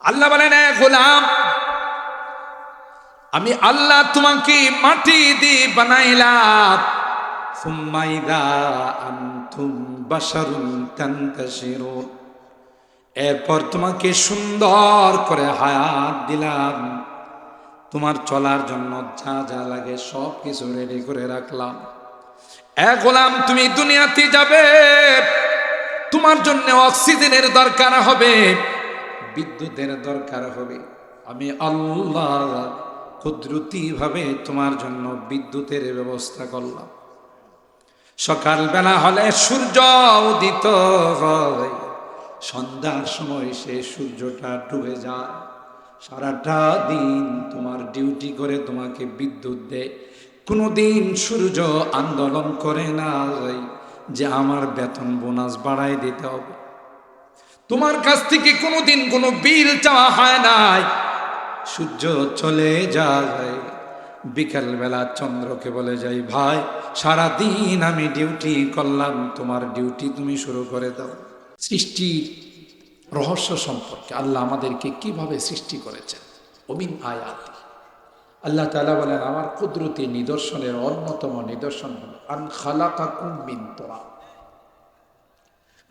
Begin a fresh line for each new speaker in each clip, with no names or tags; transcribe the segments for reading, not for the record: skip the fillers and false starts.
আল্লাহ বলেন, এ গোলাম, আমি আল্লাহ তোমাকে মাটি দিয়ে বানাইলাম। সুম্মা ইযা আনতুম বাশারুন তানতাশিরুন, এরপর তোমাকে সুন্দর করে হায়াত দিলাম। তোমার চলার জন্য যা যা লাগে সব কিছু রেডি করে রাখলাম। এ গোলাম, তুমি দুনিয়াতে যাবে, তোমার জন্য অক্সিজেনের দরকার হবে, বিদ্যুতের দরকার হবে। আমি আল্লাহ কুদরতি ভাবে তোমার জন্য বিদ্যুতের ব্যবস্থা করলাম। সকালবেলা হলে সূর্য উদিত হয়, সন্ধ্যার সময় সে সূর্যটা ডুবে যায়। সারাটা দিন তোমার ডিউটি করে তোমাকে বিদ্যুৎ দেয়। কোনোদিন সূর্য আন্দোলন করে না যে আমার বেতন বোনাস বাড়াই দিতে হবে। তোমার কাছ থেকে কোনোদিন কোনো বিল চাওয়া হয় নাই। সূর্য চলে যায়, বিকালবেলা চন্দ্রকে বলে যাই, ভাই সারাদিন আমি ডিউটি করলাম, তোমার ডিউটি তুমি শুরু করে দাও। সৃষ্টির রহস্য সম্পর্কে আল্লাহ আমাদেরকে কিভাবে সৃষ্টি করেছেন। ওমিন আয়াত, আল্লাহ তাআলা বলেন, আমার কুদরতি নিদর্শনের অন্যতম নিদর্শন হলো আন খালাকাকুম মিন তুরাব,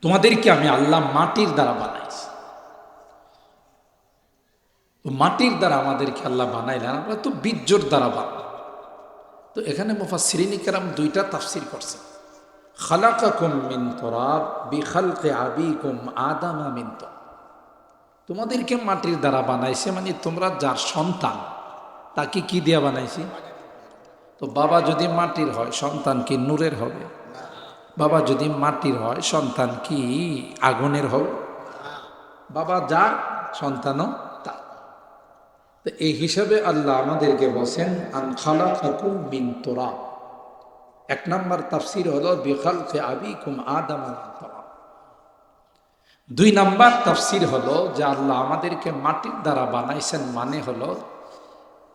তোমাদেরকে আমি আল্লাহ মাটির দ্বারা বানাইছি। তো মাটির দ্বারা আমাদেরকে আল্লাহ বানাইলেন, আমরা তো বীর্যর দ্বারা বানাই। তো এখানে মুফাসসিরিন কিরাম দুইটা তাফসীর করছেন। খালাকাকুম মিন তুরাব বিখালকি আবিকুম আদামা মিন তুরাব, তোমাদেরকে মাটির দ্বারা বানাইছে মানে তোমরা যার সন্তান তাকে কি দিয়ে বানাইছি। তো বাবা যদি মাটির হয় সন্তান কি নূরের হবে? বাবা যদি মাটির হয় সন্তান কি আগুনের হবে? বাবা যা সন্তানও তা। তো এই হিসাবে আল্লাহ আমাদেরকে বলেন আন খালাকাকুম মিন তুরাব। এক নম্বর তাফসীর হলো বিখালকি আবিকুম আদাম মিন তুরাব। দুই নম্বর তাফসীর হলো যে আল্লাহ আমাদেরকে মাটির দ্বারা বানাইছেন মানে হলো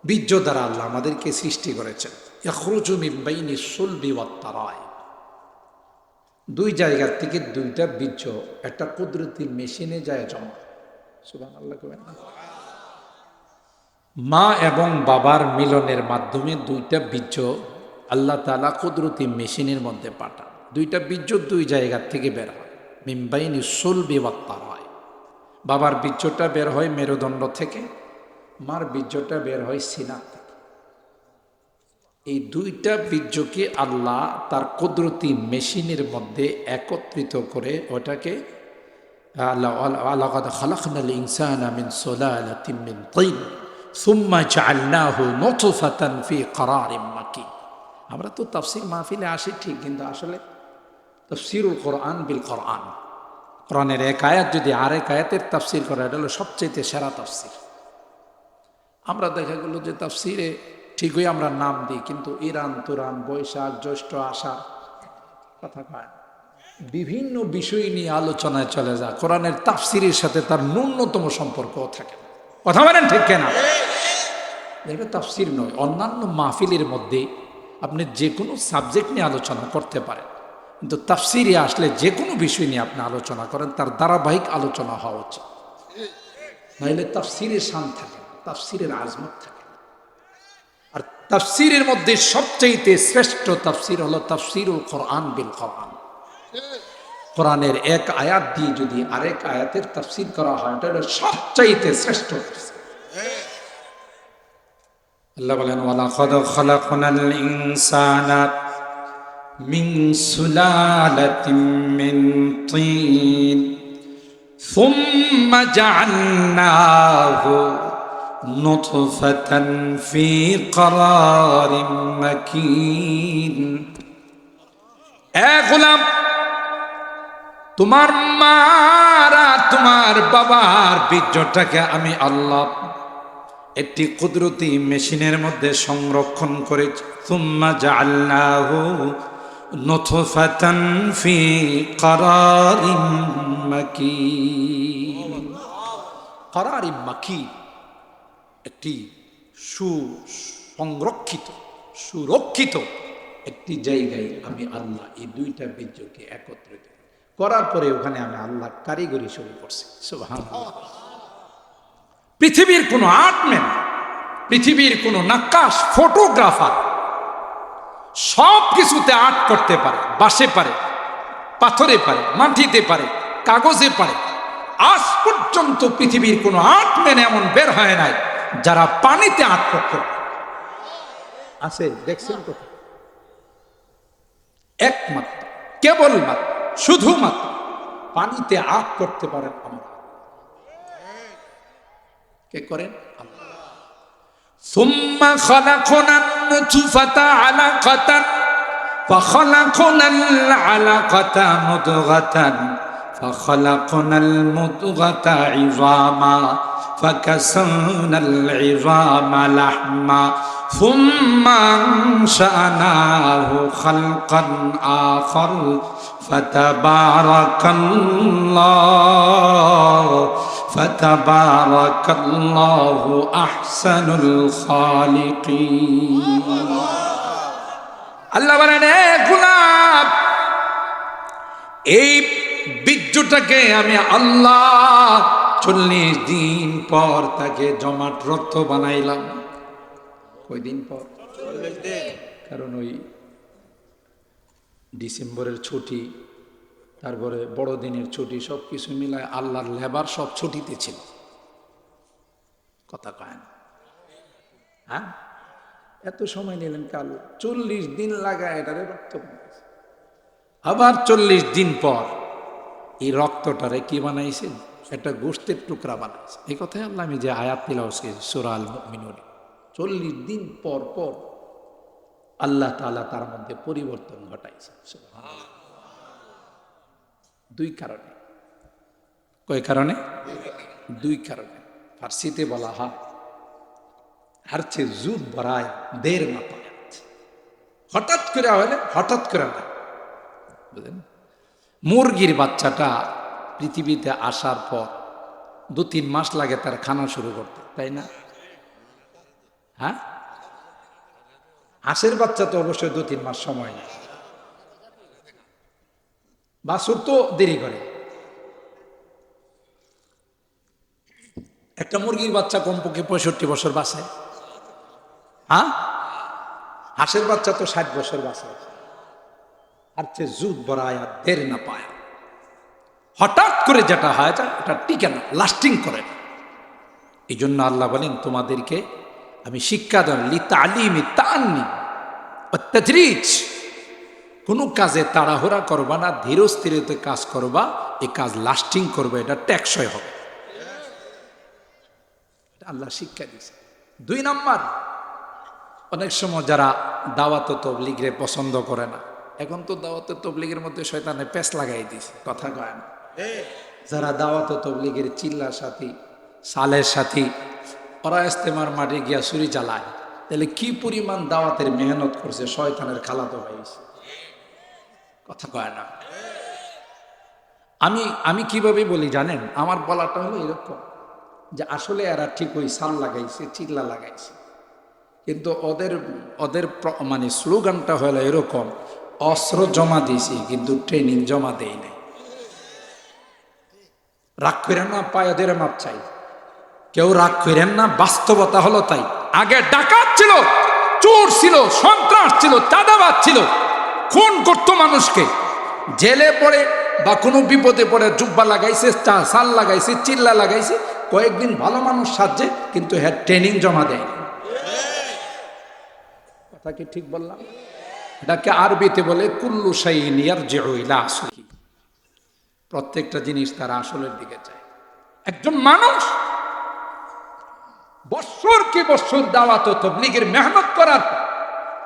বীর্য দ্বারা আল্লাহ আমাদেরকে সৃষ্টি করেছেন। ইয়াখরুজু মিন বাইনি সুলবি ওয়াত তারাইব, দুই জায়গা থেকে দুইটা বীর্য একটা কুদরতি মেশিনে যায় জমা। সুবহানাল্লাহ কবেন না? মা এবং বাবার মিলনের মাধ্যমে দুইটা বীর্য আল্লাহ তাআলা কুদরতি মেশিনের মধ্যে পাঠান। দুইটা বীর্য দুই জায়গা থেকে বের হয়, মিন বাইনি সুলবি ওয়াত তারাইব। বাবার বীর্যটা বের হয় মেরুদণ্ড থেকে, মার বীর্যটা বের হয় সিনা থেকে। এই দুইটা বীর্যকে আল্লাহ তার কুদরতি মেশিনের মধ্যে একত্রিত করে ওটাকে লাকাদ খালাকনাল ইনসানা মিন সুলালাতিন মিন তিন সুম্মা জাআলনাহু নুতফাতান ফি ক্বারারিম মাকিন। আমরা তো তাফসীর মাহফিলে আসি ঠিক, কিন্তু আসলে তাফসীরুল কোরআন বিল কোরআন, কোরআনের এক আয়াত যদি আরেক আয়াতের তাফসীর করা, এটা হলো সবচেয়ে সেরা তাফসীর। আমরা দেখা গেল যে তাফসীরে ঠিকই আমরা নাম দিই, কিন্তু ইরান তুরান বৈশাখ জ্যৈষ্ঠ আষাঢ় কথা কয়, বিভিন্ন বিষয় নিয়ে আলোচনায় চলে যায়, কোরআনের তাফসীরের সাথে তার ন্যূনতম সম্পর্কও থাকে না। কথা বলেন ঠিক কেনা? এটা তাফসীর নয়। অন্যান্য মাহফিলের মধ্যে আপনি যে কোনো সাবজেক্ট নিয়ে আলোচনা করতে পারেন, কিন্তু তাফসীরে আসলে যে কোনো বিষয় নিয়ে আপনি আলোচনা করেন তার ধারাবাহিক আলোচনা হওয়া উচিত, নাহলে তাফসীরের শান থাকে না, তাফসীরের আজমত থাকে। আর তাফসীরের মধ্যে সবচাইতে শ্রেষ্ঠ তাফসীর হলো তাফসীরুল কোরআন বিল কোরআন। কোরআনের এক আয়াত দিয়ে যদি আরেক আয়াতের তাফসীর করা হয়, এটা হলো সবচাইতে শ্রেষ্ঠ তাফসীর। আল্লাহ বলেন, ওয়ালাকাদ খালাকনাল ইনসানা মিন সুলালাতিন মিন তিন সুম্মা জাআলনাহু নুতফাতান ফি ক্বারারিম মাকিন। এ গোলাম, তোমার মারা তোমার বাবার বীর্যটাকে আমি আল্লাহ একটি কুদরতি মেশিনের মধ্যে সংরক্ষণ করেছি। সুম্মা জাআলনাহু নুতফাতান ফি ক্বারারিম মাকিন। ক্বারারিম মাকিন, একটি সুসংরক্ষিত সুরক্ষিত একটি জায়গায় আমি আল্লাহ এই দুইটা বীর্যকে একত্রিত করার পরে ওখানে আমি আল্লাহ কারিগরি শুরু করছি। সুবহানাল্লাহ। পৃথিবীর কোনো আর্টম্যান, পৃথিবীর কোনো নাক্কাশ, ফটোগ্রাফার সব কিছুতে আর্ট করতে পারে, বাঁশে পারে, পাথরে পারে, মাটিতে পারে, কাগজে পারে। আজ পর্যন্ত পৃথিবীর কোনো আর্টম্যান এমন বের হয় নাই যারা পানিতে আর্ট করতে পারে। আছে, দেখছেন কোথায়? একমাত্র, কেবলমাত্র, শুধুমাত্র পানিতে আর্ট করতে পারেন আমরা। কে করেন? আল্লাহ। সুম্মা খালাকনান নুতফাতা আলাকাতান ফাখালাকনাল আলাকাতা মুদগাতান ফাখালাকনাল মুদগাতা ইযামা ফাকাসাওনাল ইযামা লাহমা সুম্মা আনশানাহু খালকান আখার ফাতাবারাকাল্লাহু আহসানুল খালিকিন। আল্লাহ বলেন, গোলাপ, এই বীর্যটাকে আমি আল্লাহ 40 দিন পর তাকে জমাট রক্ত বানাইলাম। কয়দিন পর? 40 দিন। কারণ ওই ডিসেম্বরের ছুটি, তারপরে বড়দিনের ছুটি, সব কিছু মিলায় আল্লাহর লেবার সব ছুটিতে ছিল। কথা কয় না? হ্যাঁ, এত সময় নিলেন কাল? 40 দিন লাগায় এটারে রক্ত বানাইছে। আবার 40 দিন পর এই রক্তটারে কি বানাইছেন? একটা গোশতের টুকরা বানাইছে। এই কথাই আল্লাহ আমি যে আয়াত তিলাওয়াত করেছি সূরা আল মুমিনুন, 40 দিন পর পর আল্লাহ তাআলা তার মধ্যে পরিবর্তন ঘটাইছে। সুবহানাল্লাহ। দুই কারণে। কয় কারণে? দুই কারণে। ফার্সিতে বলা হয় হারছে জুদ বরায় দের না পায়। হঠাৎ করে হলে হঠাৎ করে না, বুঝলেন? মুরগির বাচ্চাটা পৃথিবীতে আসার পর 2-3 মাস লাগে তার খানা শুরু করতে, তাই না? হ্যাঁ, হাঁসের বাচ্চা তো অবশ্যই 2-3 মাস সময় নেয়। বাছুর তো দেরি করে। একটা মুরগির বাচ্চা কমপক্ষে 65 বছর বাঁচে। হ্যাঁ, হাঁসের বাচ্চা তো 60 বছর বাঁচে। আর চেয়ে জুদ বরায়া দের না পায়। হঠাৎ করে যেটা হয় এটা টিকে না, লাস্টিং করে না। এই জন্য আল্লাহ বলেন, তোমাদেরকে আমি শিক্ষা দেন লিতালিমি তান্নি অত্যাজরিজ, কোনো কাজে তাড়াহুড়া করবা না, ধীর স্থিরতে কাজ করবা, এই কাজ লাস্টিং করবে, এটা টেকসই হবে। আল্লাহ শিক্ষা দিয়েছে। 2 নাম্বার, অনেক সময় যারা দাওয়াত তবলিগরে পছন্দ করে না, এখন তো দাওয়াত তবলিগের মধ্যে শয়তানে পেঁচ লাগাই দিয়েছে। কথা কয় না? যারা দাওয়াত তবলিগের চিল্লার সাথী, সালের সাথী, ওরা ইস্তেমার মাঠে গিয়া ছুরি চালায়, তাহলে কি পরিমাণ দাওয়াতের মেহনত করছে শয়তানের খালাতো ভাই। কথা কয় না? আমি কিভাবে বলি জানেন? আমার বলাটা হলো এরকম যে আসলে এরা ঠিক ওই সাল লাগাইছে, চিল্লা লাগাইছে, কিন্তু ওদের মানে স্লোগানটা হলো এরকম, অস্ত্র জমা দিয়েছি কিন্তু ট্রেনিং জমা দেই নাই। রাগ করেন না, পায়েদের মাপ চাই, কেউ রাগ করেন না, বাস্তবতা হলো তাই। আগে ডাকাত ছিল, চোর ছিল, সন্ত্রাস ছিল, চাঁদাবাজ ছিল, খুন করতো মানুষকে। জেলে পড়ে বা কোনো বিপদে পড়ে জুব্বা লাগাইছে, সাল লাগাইছে, চিল্লা লাগাইছে, কয়েকদিন ভালো মানুষ সাজছে, কিন্তু হ্যাঁ ট্রেনিং জমা দেয়। কথা কি ঠিক বললাম? এটাকে আরবিতে বলে কুল্লু শাইইন ইয়ারজিউ ইলা আসলিহি, প্রত্যেকটা জিনিস তার আসলের দিকে যায়। একজন মানুষ বছর কি বছর দাওয়াত ও তাবলীগের মেহনত করার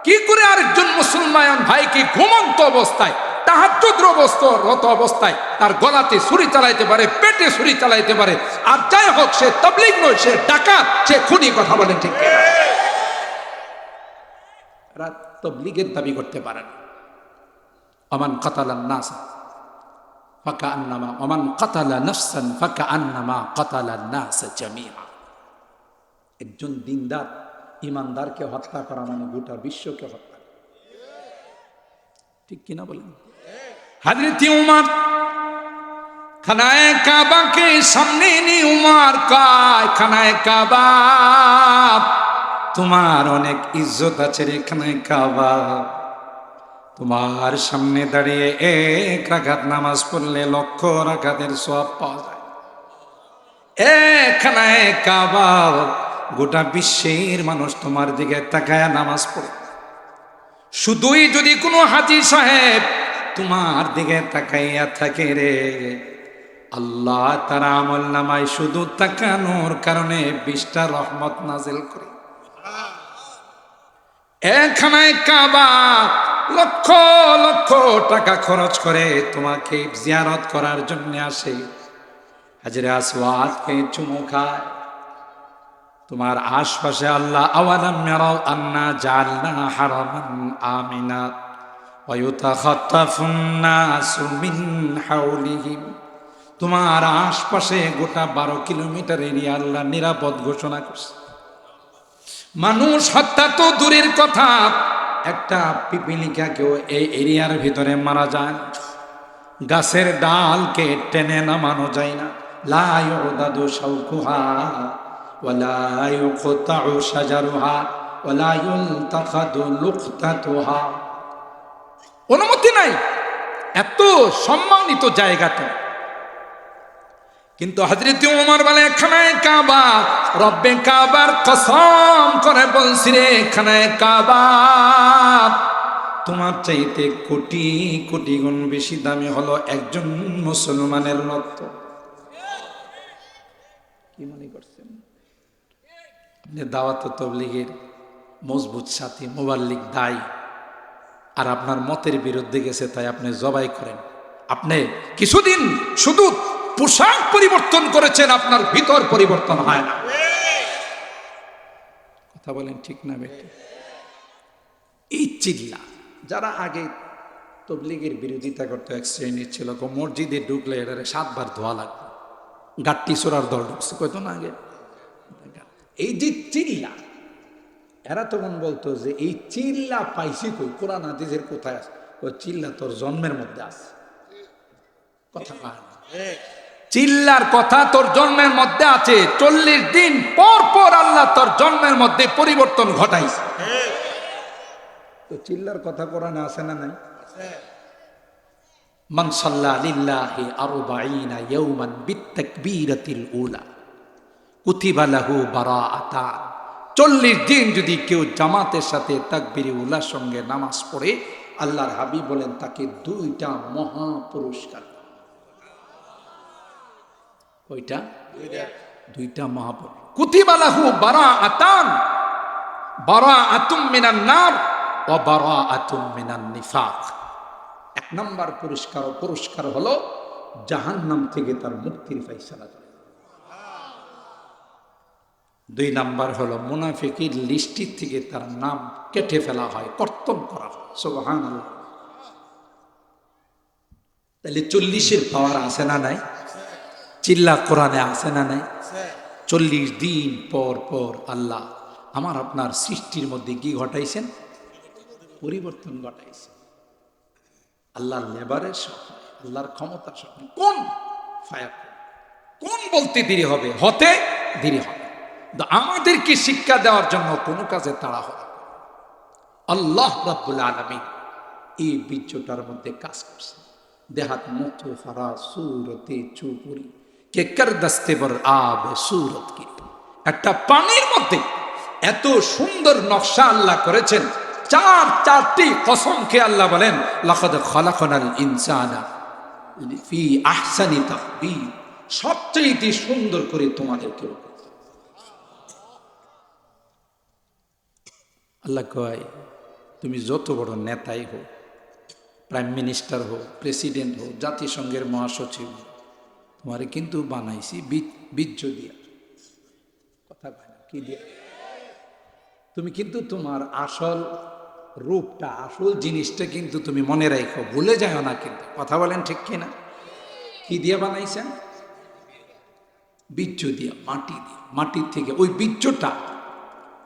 কি করে আরেকজন মুসলমান ভাইকে ঘুমন্ত অবস্থায়, তাহাজ্জুদরত অবস্থায় তার গলাতে ছুরি চালাইতে পারে, পেটে ছুরি চালাইতে পারে? আর যাই হোক, সে তাবলীগ নয়, সে ডাকাত, সে খুনি। কথা বলেন ঠিক কিনা? এরা তাবলীগের দাবি করতে পারে না। ওমান কাতালান নাস ফাকান্নামা ওমান কাতালা নাফসান ফাকান্নামা কাতালান নাস জামিআ। একজন দিনদার ইমানদারকে হত্যা করা মানে গোটা বিশ্বকে হত্যা, ঠিক কিনা বলেন? হযরত উমর খানায়ে কাবাকে সামনে নিয়ে উমর কয়, খানায়ে কাবা তোমার অনেক ইজ্জত আছে রে খানায়ে কাবা, তোমার সামনে দাঁড়িয়ে এক রাকাত নামাজ পড়লে লক্ষ রাকাতের সওয়াব পাওয়া যায়। খানায়ে কাবা, গোটা বিশ্বের মানুষ তোমার দিকে তাকায়া নামাজ পড়ে। শুধুই যদি কোনো হাজী সাহেব তোমার দিকে তাকাইয়া থাকে রে, আল্লাহ তার আমল নামায় শুধু তাকানোর কারণে 20টা রহমত নাজিল করে। খানায়ে কাবা লক্ষ লক্ষ টাকা খরচ করে তোমাকে জিয়ারত করার জন্য আসে, হাজরে আসওয়াদকে চুমু খায়। তোমার আশপাশে আল্লাহ আওয়ালাম ইয়ারাউ আন্না জাআলনা হারামান আমিনা ওয়া ইউতাখাত্তাফুন নাসু মিন হাওলিহিম, তোমার আশপাশে গোটা 12 কিলোমিটার এরিয়া আল্লাহ নিরাপদ ঘোষণা করছে। মানুষ হত্যা তো দূরের কথা, একটা পিপিলিকাকেও এই এরিয়ার ভিতরে মারা যায় না, গাছের ডালকে টেনে নামানো যায় না। লা ইউদাদু শাওকুহা ওয়ালা ইউকতাউ শাজারুহা ওয়ালা ইউলতাখাদু লুকতাতুহা, অনুমতি নাই এত সম্মানিত জায়গাতে। কিন্তু হযরত ওমর বলে, খানায়ে কাবা, রব্বে কাবার কসম করে বলছি রে খানায়ে কাবা, তোমার চাইতে কোটি কোটি গুণ বেশি দামি হলো একজন মুসলমানের রক্ত। কি মনে করছেন আপনি? দাওয়াত তাবলীগের মজবুত সাথী, মুবাল্লিগ, দায়ী, আর আপনার মতের বিরুদ্ধে গেছে তাই আপনি জবাই করেন। আপনি কিছুদিন শুধু পোশাক পরিবর্তন করেছেন, আপনার ভিতর পরিবর্তন হয় না। কথা বলেন ঠিক না বেটি? এই চিল্লা যারা আগে তবলিগের বিরোধিতা করতে এক শ্রেণীর ছিল, মসজিদে ঢুকলে এটারে 7 বার ধোয়া লাগবে, গাট্টি চোরার দল ঢুকছে কয়তো না আগে। এই যে চিল্লা, এরা তখন বলতো যে এই চিল্লা পাইছি কই, কোরআন হাদিসের কোথায় আছে? ওই চিল্লা তোর জন্মের মধ্যে আছে। কথা কয় না, চিল্লার কথা তোর জন্মের মধ্যে আছে। 40 দিন পর পর আল্লাহ তোর জন্মের মধ্যে পরিবর্তন ঘটাইছে। তো চিল্লার কথা কোরআনে আছে না নাই? মান সাল্লা লিল্লাহি 40 ইয়াওমান বিতাকবীরাতিল উলা কুতিবা লাহু বারাআতান। 40 দিন যদি কেউ জামাতের সাথে তাকবীরে উলার সঙ্গে নামাজ পড়ে, আল্লাহর হাবিব বলেন তাকে 2টা মহা পুরস্কার। কয়টা? 2টা মহা পুরস্কার। কুতিবা লাহু বারাআতান, বারাআতুম মিনান নার ওয়া বারাআতুম মিনান নিফাক। 1 নম্বর পুরস্কার হলো জাহান্নাম থেকে তার মুক্তির ফয়সালা করে। 2 নম্বর হলো মুনাফিকের লিস্টি থেকে তার নাম কেটে ফেলা হয়, কর্তন করা হয়। সুবহানাল্লাহ। তাহলে 40-এর পাওয়ার আছে না নাই? চিল্লা কোরআনে আছে না নাই? 40 দিন পর পর আল্লাহ আমার আপনার সৃষ্টির মধ্যে কি ঘটাইছেন? পরিবর্তন ঘটাইছেন। আল্লাহর লেবারের স্বপ্ন, আল্লাহর ক্ষমতার স্বপ্ন। কোন ফায়াকুন, কোন বলতে দেরি হবে, হতে দেরি হবে। আমাদেরকে শিক্ষা দেওয়ার জন্য কোনো কাজে তাড়াহুড়া। আল্লাহ রাব্বুল আলামিন এই বীর্যটার মধ্যে কাজ করছে। দেহাত মুতো ফারা সুরতে চুপুরি কে কর দস্তে বর আব সুরত কি, একটা পানির মধ্যে এত সুন্দর নকশা আল্লাহ করেছেন। 4টি কসম খেয়ে আল্লাহ বলেন, লাকাদ খালাকনাল ইনসানা ফি আহসানি তাকবীর, সবচেয়ে সুন্দর করে তোমাদেরকে। আল্লাহ কয়, তুমি যত বড় নেতাই হো, প্রাইম মিনিস্টার হো, প্রেসিডেন্ট হো, জাতিসংঘের মহাসচিব, তোমারে কিন্তু বানাইছি বীর্য দিয়া। কথা কয় না, কি দিয়া? তুমি কিন্তু তোমার আসল রূপটা, আসল জিনিসটা কিন্তু তুমি মনে রাখো, ভুলে যাও না কিন্তু। কথা বলেন ঠিক কিনা? কি দিয়ে বানাইছেন? বীর্য দিয়া, মাটি দিয়ে। মাটির থেকে ওই বীর্যটা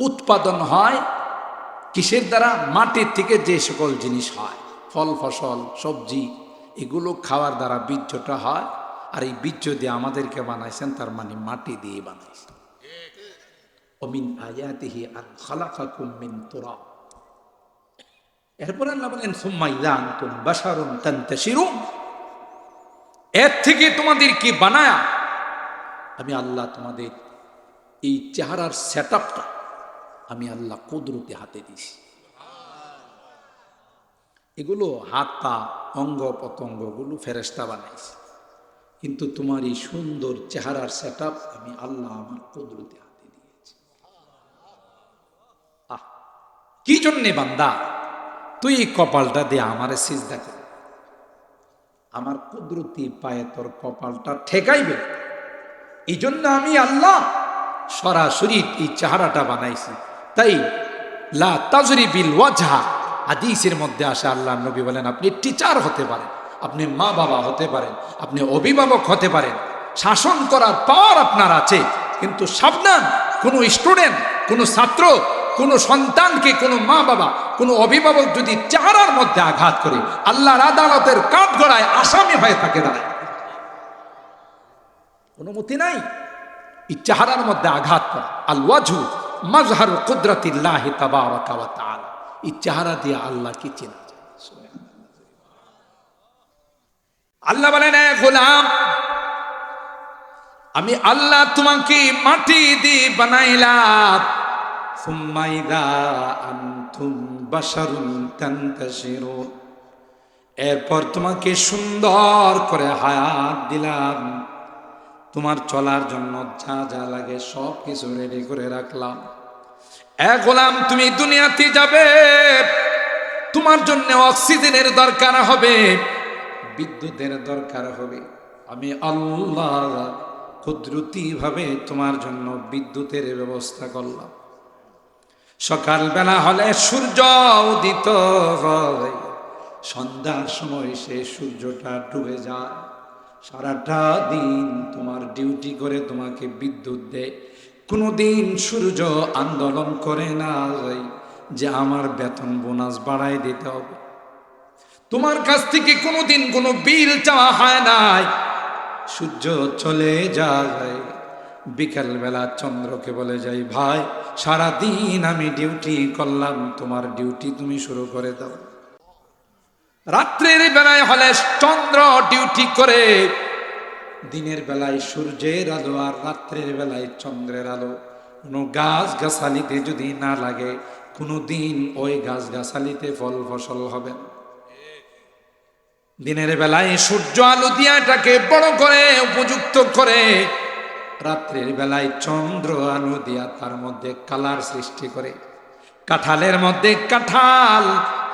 উৎপাদন হয় কিসের দ্বারা? মাটির থেকে যে সকল জিনিস হয়, ফল ফসল সবজি, এগুলো খাওয়ার দ্বারা বীর্যটা হয়। আর এই বীর্য দিয়ে আমাদেরকে বানাইছেন, তার মানে মাটি দিয়ে বানাইছেন। ওমিন আয়াতিহি আন খালাকাকুম মিন তুরাব। এরপর আল্লাহ বলেন সুম্মা ইযা আনতুম বাশারুন তানতাশিরুন, এর থেকে তোমাদেরকে বানায়া আমি আল্লাহ তোমাদের এই চেহারার সেটআপটা আমি আল্লাহ কুদরতে হাতে দিছি। এগুলো হাত পা অঙ্গ প্রত্যঙ্গগুলো ফেরেশতা বানাইছে, কিন্তু তোমার এই সুন্দর চেহারার সেটআপ আমি আল্লাহ আমার কুদরতে হাতে দিয়েছি। কি জন্যে বান্দা তুই এই কপালটা দিয়ে আমারে সিজদা কর, আমার কুদরতি পায়ে তোর কপালটা ঠেকাইবে, এই জন্য আমি আল্লাহ সরাসরি এই চেহারাটা বানাইছি। তাই লা তাজরিবিল ওয়াজহা, হাদিসের মধ্যে আসে আল্লাহ নবী বলেন আপনি টিচার হতে পারেন, আপনি মা বাবা হতে পারেন, আপনি অভিভাবক হতে পারেন, শাসন করার পাওয়ার আপনার আছে, কিন্তু সাবধান, কোনো স্টুডেন্ট, কোনো ছাত্র, কোনো সন্তানকে কোনো মা বাবা, কোনো অভিভাবক যদি চেহারার মধ্যে আঘাত করে আল্লাহর আদালতের কাঠগড়ায় আসামি হয়ে থাকে দাঁড়ায়, অনুমতি নাই। এই চেহারার মধ্যে আঘাত করা, আল ওয়াজহু মাজহারু কুদরাতিল্লাহি তাবারাকা ওয়া তাআলা, এই চেহারা দিয়ে আল্লাহ কি চেনা যায়? আল্লাহ বলেন এ গোলাম, আমি আল্লাহ তোমাকে মাটি দিয়ে বানাইলাম, সুম্মা ইযা আনতুম বাশারুন তানতাশিরুন, এরপর তোমাকে সুন্দর করে হায়াত দিলাম, তোমার চলার জন্য যা যা লাগে সব কিছু রেডি করে রাখলাম। এ গোলাম, তুমি দুনিয়াতে যাবে, তোমার জন্য অক্সিজেনের দরকার হবে, বিদ্যুতের দরকার হবে, আমি আল্লাহ কুদরতি ভাবে তোমার জন্য বিদ্যুতের ব্যবস্থা করলাম। সকালবেলা হলে সূর্য উদিত হয়, সন্ধ্যার সময় সে সূর্যটা ডুবে যায়, সারাটা দিন তোমার ডিউটি করে তোমাকে বিদ্যুৎ দেয়। কোনোদিন সূর্য আন্দোলন করে না যে আমার বেতন বোনাস বাড়াই দিতে হবে, তোমার কাছ থেকে কোনোদিন কোনো বিল চাওয়া হয় নাই। সূর্য চলে যায়, বিকালবেলা চন্দ্রকে বলে যাই ভাই সারাদিন আমি ডিউটি করলাম, তোমার ডিউটি তুমি শুরু করে দাও। রাত্রের বেলায় হলে চন্দ্র ডিউটি করে, দিনের বেলায় সূর্যের আলো আর রাত্রের বেলায় চন্দ্রের আলো। কোনো গাছ গাছালিতে যদি না লাগে, কোনো দিন ওই গাছ গাছালিতে ফল ফসল হবে না। দিনের বেলায় সূর্য আলো দিয়া এটাকে বড় করে উপযুক্ত করে, রাত্রের বেলায় চন্দ্র আলো দিয়া তার মধ্যে কালার সৃষ্টি করে। কাঁঠালের মধ্যে কাঁঠাল,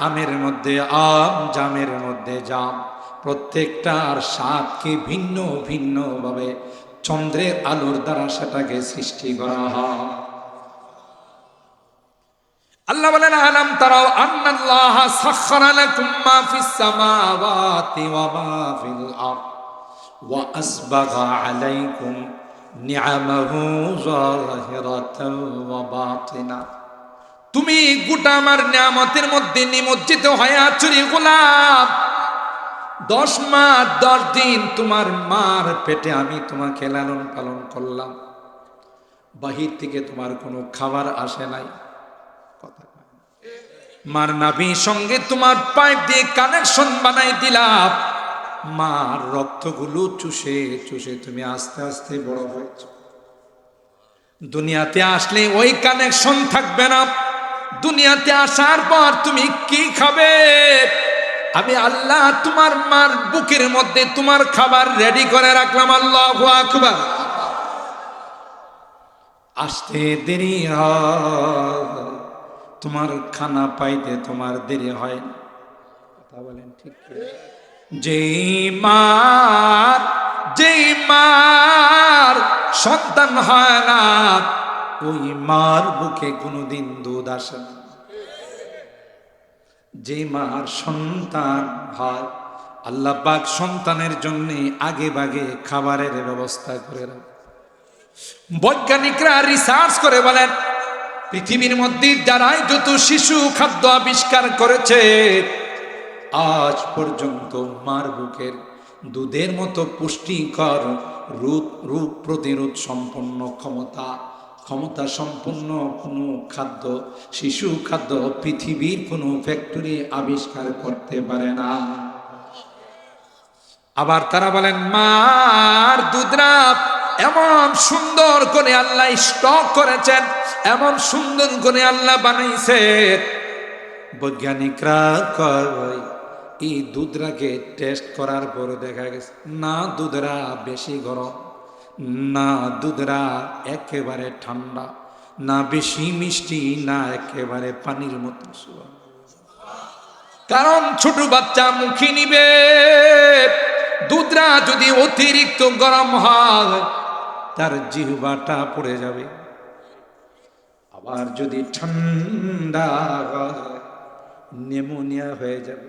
আমের মধ্যে আম, জামের মধ্যে জাম, প্রত্যেকটার স্বাদকে ভিন্ন ভিন্ন ভাবে চন্দ্রের আলোর দ্বারা সেটাকে সৃষ্টি করা হয়। আল্লাহ বলেন আলাম তারাও আন্নাল্লাহা সাখখারা লাকুম মা ফিস সামাওয়াতি ওয়া মা ফিল আরদ ওয়া আসবাগা আলাইকুম নিআমাহু যাহিরাতান ওয়া বাতিনা। তুমি গোটা আমার নিয়ামতের মধ্যে নিমজ্জিত হয়ে আছো রে গোলাম। 10 মাস 10 দিন তোমার মার পেটে আমি তোমাকে লালন পালন করলাম, বাহির থেকে তোমার কোনো খাবার আসে নাই, কথা মার নাভির সঙ্গে তোমার পাইপ দিয়ে কানেকশন বানাই দিলাম, মার রক্তগুলো চুষে চুষে তুমি আস্তে আস্তে বড় হয়েছ। দুনিয়াতে আসলে ওই কানেকশন থাকবে না, দুনিয়াতে আসার পর তুমি কি খাবে? আমি আল্লাহ তোমার মার বুকের মধ্যে তোমার খাবার রেডি করে রাখলাম। আল্লাহু আকবার। আসতে দেরি হয়, তোমার খানা পাইতে তোমার দেরি হয় না, কথা বলেন ঠিক? যেই মার সন্তান হয় না, ওই মার বুকে কোনোদিন দুধ আসে না। যে মার সন্তান হয়, আল্লাহ পাক সন্তানের জন্য আগে ভাগে খাবারের ব্যবস্থা করে রাখে। বৈজ্ঞানিকরা রিসার্চ করে বলেন, পৃথিবীর মধ্যে যারাই যত শিশু খাদ্য আবিষ্কার করেছে, আজ পর্যন্ত মার বুকের দুধের মতো পুষ্টিকর রোগ প্রতিরোধ সম্পন্ন ক্ষমতা সম্পন্ন কোনো খাদ্য, শিশু খাদ্য পৃথিবীর কোনো ফ্যাক্টরি আবিষ্কার করতে পারে না। আবার তারা বলেন মার দুধরা এমন সুন্দর করে আল্লাহ স্টক করেছেন, এমন সুন্দর করে আল্লাহ বানাইছেন, বৈজ্ঞানিকরা কয় এই দুধরাকে টেস্ট করার পরে দেখা গেছে না দুধরা বেশি গরম, না দুধরা একেবারে ঠান্ডা, না বেশি মিষ্টি, না একেবারে পানির মতো সুগন্ধ। কারণ ছোট বাচ্চা মুখে নিবে, দুধরা যদি অতিরিক্ত গরম হয় তার জিহ্বাটা পড়ে যাবে, আবার যদি ঠান্ডা হয় নিউমোনিয়া হয়ে যাবে।